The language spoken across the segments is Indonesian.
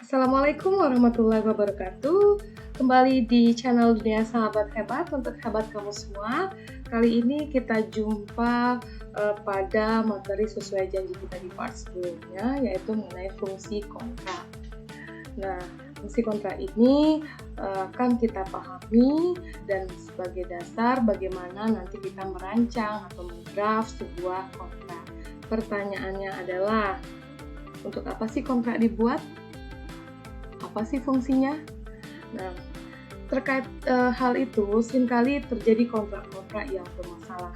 Assalamualaikum warahmatullahi wabarakatuh. Kembali di channel Dunia Sahabat Hebat untuk hebat kamu semua. Kali ini kita jumpa pada materi sesuai janji kita di part sebelumnya, yaitu mengenai fungsi kontrak. Nah, fungsi kontrak ini akan kita pahami dan sebagai dasar bagaimana nanti kita merancang atau mendraft sebuah kontrak. Pertanyaannya adalah, untuk apa sih kontrak dibuat? Apa sih fungsinya? Nah, terkait hal itu, seringkali terjadi kontrak-kontrak yang bermasalah.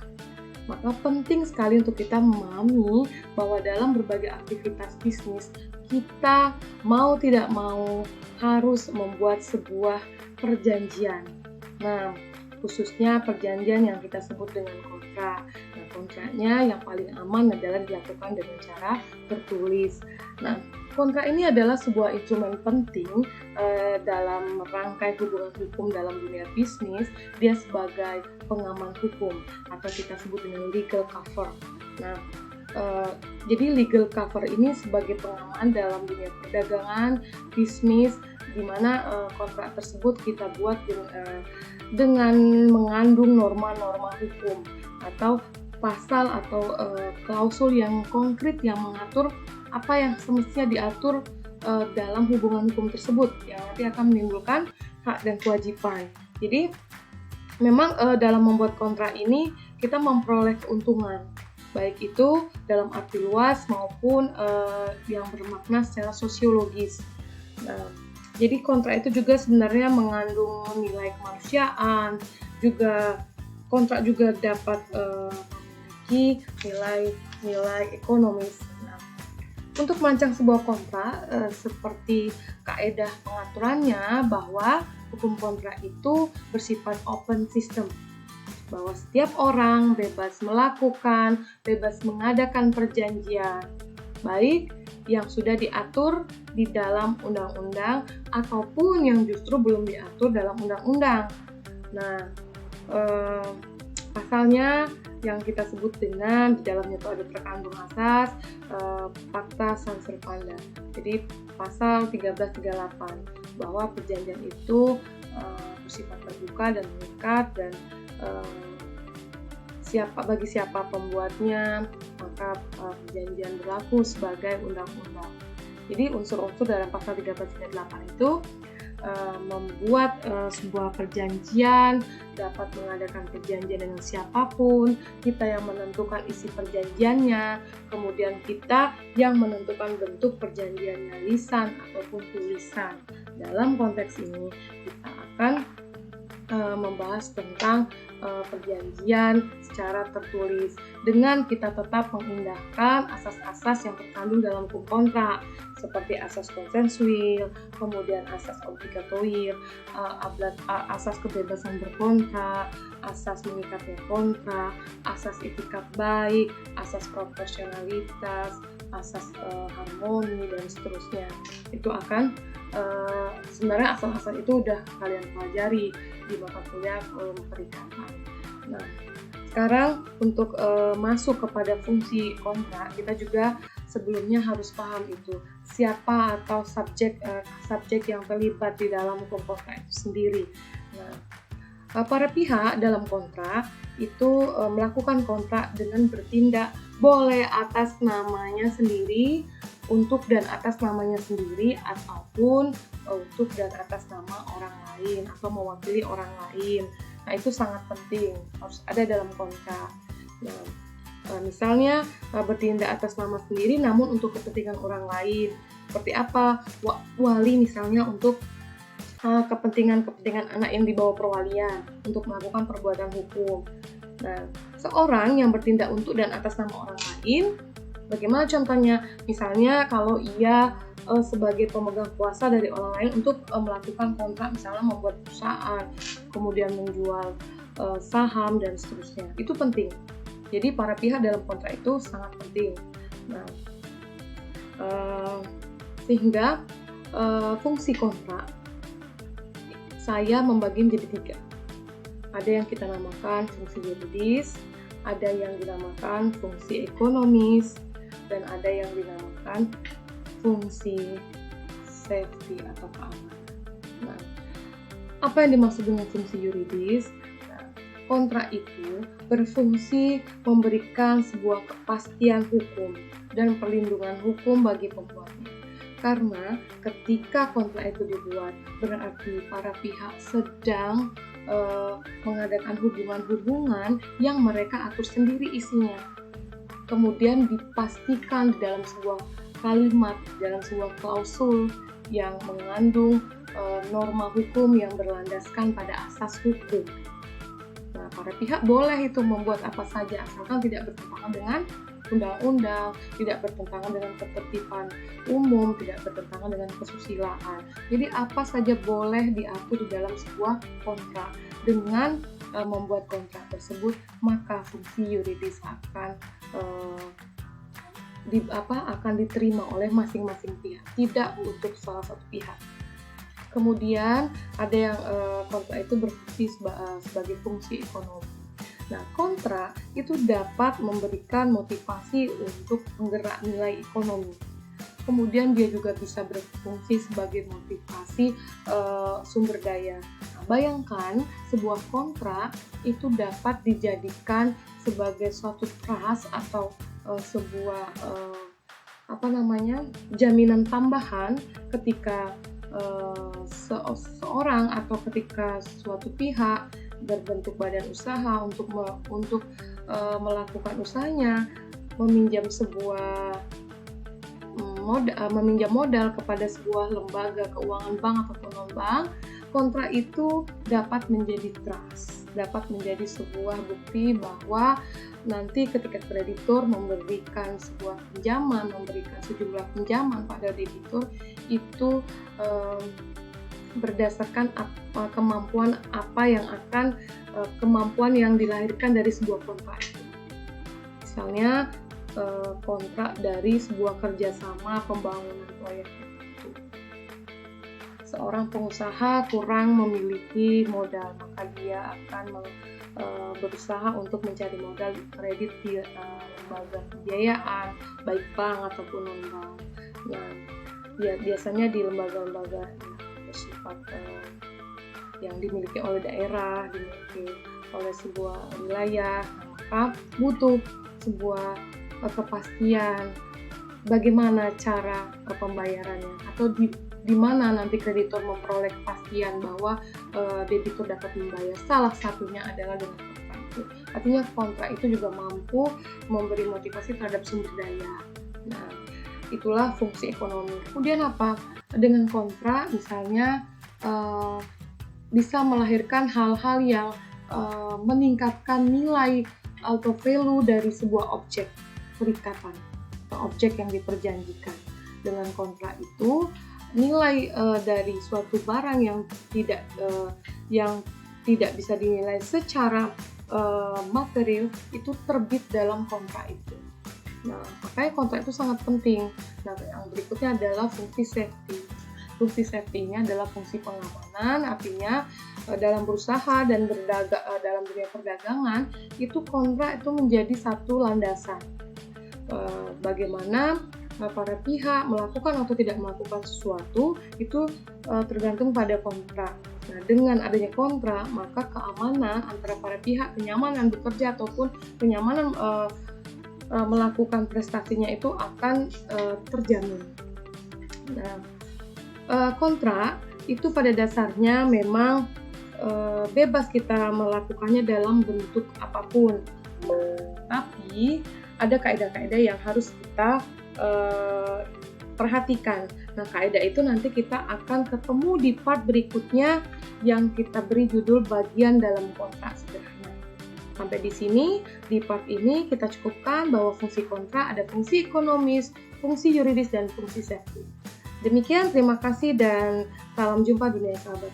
Maka penting sekali untuk kita memahami bahwa dalam berbagai aktivitas bisnis, kita mau tidak mau harus membuat sebuah perjanjian. Nah, khususnya perjanjian yang kita sebut dengan kontrak. Nah, kontraknya yang paling aman adalah dilakukan dengan cara tertulis. Nah, kontrak ini adalah sebuah instrumen penting dalam rangkai hubungan hukum dalam dunia bisnis. Dia sebagai pengaman hukum atau kita sebut dengan legal cover. Nah, jadi legal cover ini sebagai pengaman dalam dunia perdagangan, bisnis, di mana kontrak tersebut kita buat dengan mengandung norma-norma hukum atau pasal atau klausul yang konkret yang mengatur apa yang semestinya diatur dalam hubungan hukum tersebut yang nanti akan menimbulkan hak dan kewajiban. Jadi memang dalam membuat kontrak ini kita memperoleh keuntungan, baik itu dalam arti luas maupun yang bermakna secara sosiologis. Nah, jadi kontrak itu juga sebenarnya mengandung nilai kemanusiaan, juga kontrak juga dapat memiliki nilai ekonomis. Nah, untuk merancang sebuah kontrak seperti kaedah pengaturannya bahwa hukum kontrak itu bersifat open system, bahwa setiap orang bebas melakukan, bebas mengadakan perjanjian, baik yang sudah diatur di dalam undang-undang ataupun yang justru belum diatur dalam undang-undang. Nah, pasalnya yang kita sebut dengan di dalamnya itu ada terkandung asas Pacta Sunt Servanda. Jadi pasal 1338 bahwa perjanjian itu bersifat terbuka dan mengikat dan bagi siapa pembuatnya, maka perjanjian berlaku sebagai undang-undang. Jadi unsur-unsur dalam pasal 1338 itu membuat sebuah perjanjian, dapat mengadakan perjanjian dengan siapapun, kita yang menentukan isi perjanjiannya, kemudian kita yang menentukan bentuk perjanjiannya, lisan ataupun tulisan. Dalam konteks ini kita akan membahas tentang perjanjian secara tertulis dengan kita tetap mengindahkan asas-asas yang terkandung dalam hukum kontrak seperti asas konsensuil, kemudian asas obligatoir, asas kebebasan berkontrak, asas mengikatnya kontrak, asas etikat baik, asas proporsionalitas, asas harmoni dan seterusnya. Itu akan sebenarnya asal-asal itu udah kalian pelajari di mata kuliah perikanan. Nah, sekarang untuk masuk kepada fungsi kontrak, kita juga sebelumnya harus paham itu siapa atau subjek yang terlibat di dalam hukum kontrak itu sendiri. Nah, para pihak dalam kontrak itu melakukan kontrak dengan bertindak boleh atas namanya sendiri, untuk dan atas namanya sendiri, ataupun untuk dan atas nama orang lain atau mewakili orang lain. Nah, itu sangat penting, harus ada dalam kontrak. Nah, misalnya bertindak atas nama sendiri namun untuk kepentingan orang lain. Seperti apa? Wali misalnya untuk kepentingan anak yang di bawah perwalian untuk melakukan perbuatan hukum. Nah, seorang yang bertindak untuk dan atas nama orang lain, bagaimana contohnya? Misalnya kalau ia sebagai pemegang kuasa dari orang lain untuk melakukan kontrak, misalnya membuat perusahaan, kemudian menjual saham dan seterusnya. Itu penting. Jadi para pihak dalam kontrak itu sangat penting. Nah, sehingga fungsi kontrak saya membagi menjadi 3. Ada yang kita namakan fungsi yuridis, ada yang dinamakan fungsi ekonomis, dan ada yang dinamakan fungsi safety atau keamanan. Nah, apa yang dimaksud dengan fungsi yuridis? Nah, kontrak itu berfungsi memberikan sebuah kepastian hukum dan perlindungan hukum bagi pembuatnya. Karena ketika kontrak itu dibuat, berarti para pihak sedang mengadakan hubungan-hubungan yang mereka atur sendiri isinya. Kemudian dipastikan di dalam sebuah kalimat, dalam sebuah klausul yang mengandung norma hukum yang berlandaskan pada asas hukum. Nah, para pihak boleh itu membuat apa saja asalkan tidak bertentangan dengan undang-undang, tidak bertentangan dengan ketertiban umum, tidak bertentangan dengan kesusilaan. Jadi apa saja boleh diatur di dalam sebuah kontrak. Dengan membuat kontrak tersebut, maka fungsi yuridis akan diterima oleh masing-masing pihak, tidak untuk salah satu pihak. Kemudian ada yang kontrak itu berfungsi sebagai fungsi ekonomi. Nah, kontrak itu dapat memberikan motivasi untuk penggerak nilai ekonomi. Kemudian dia juga bisa berfungsi sebagai motivasi sumber daya. Nah, bayangkan sebuah kontrak itu dapat dijadikan sebagai suatu trust atau sebuah jaminan tambahan ketika seorang atau ketika suatu pihak berbentuk badan usaha untuk melakukan usahanya, meminjam modal kepada sebuah lembaga keuangan, bank ataupun non-bank. Kontrak itu dapat menjadi trust, dapat menjadi sebuah bukti bahwa nanti ketika kreditur memberikan sebuah pinjaman, memberikan sejumlah pinjaman pada debitur, itu berdasarkan kemampuan yang dilahirkan dari sebuah kontrak itu. Misalnya kontrak dari sebuah kerjasama pembangunan proyek itu. Seorang pengusaha kurang memiliki modal, maka dia akan berusaha untuk mencari modal kredit di lembaga pembiayaan, baik bank ataupun non-bank. Nah, biasanya di lembaga-lembaga bersifat yang dimiliki oleh daerah, dimiliki oleh sebuah wilayah, maka butuh sebuah kepastian bagaimana cara pembayarannya, atau di mana nanti kreditur memperoleh kepastian bahwa debitur dapat membayar. Salah satunya adalah dengan kontrak itu. Artinya kontrak itu juga mampu memberi motivasi terhadap sumber daya. Nah, itulah fungsi ekonomi. Kemudian apa? Dengan kontrak misalnya bisa melahirkan hal-hal yang meningkatkan nilai atau value dari sebuah objek perikatan atau objek yang diperjanjikan. Dengan kontrak itu nilai dari suatu barang yang tidak bisa dinilai secara material itu terbit dalam kontrak itu. Nah, makanya kontrak itu sangat penting. Nah, yang berikutnya adalah fungsi safety. Fungsi safety ini adalah fungsi pengamanan, artinya dalam berusaha dan dalam dunia perdagangan itu kontrak itu menjadi satu landasan. Bagaimana para pihak melakukan atau tidak melakukan sesuatu itu tergantung pada kontrak. Nah, dengan adanya kontrak, maka keamanan antara para pihak, kenyamanan bekerja ataupun kenyamanan melakukan prestasinya itu akan terjamin. Nah, kontrak itu pada dasarnya memang bebas kita melakukannya dalam bentuk apapun, tapi ada kaidah-kaidah yang harus kita perhatikan. Nah, kaidah itu nanti kita akan ketemu di part berikutnya yang kita beri judul bagian dalam kontrak sederhana. Sampai di sini, di part ini kita cukupkan bahwa fungsi kontrak ada fungsi ekonomis, fungsi yuridis, dan fungsi safety. Demikian, terima kasih dan salam jumpa dunia sahabat.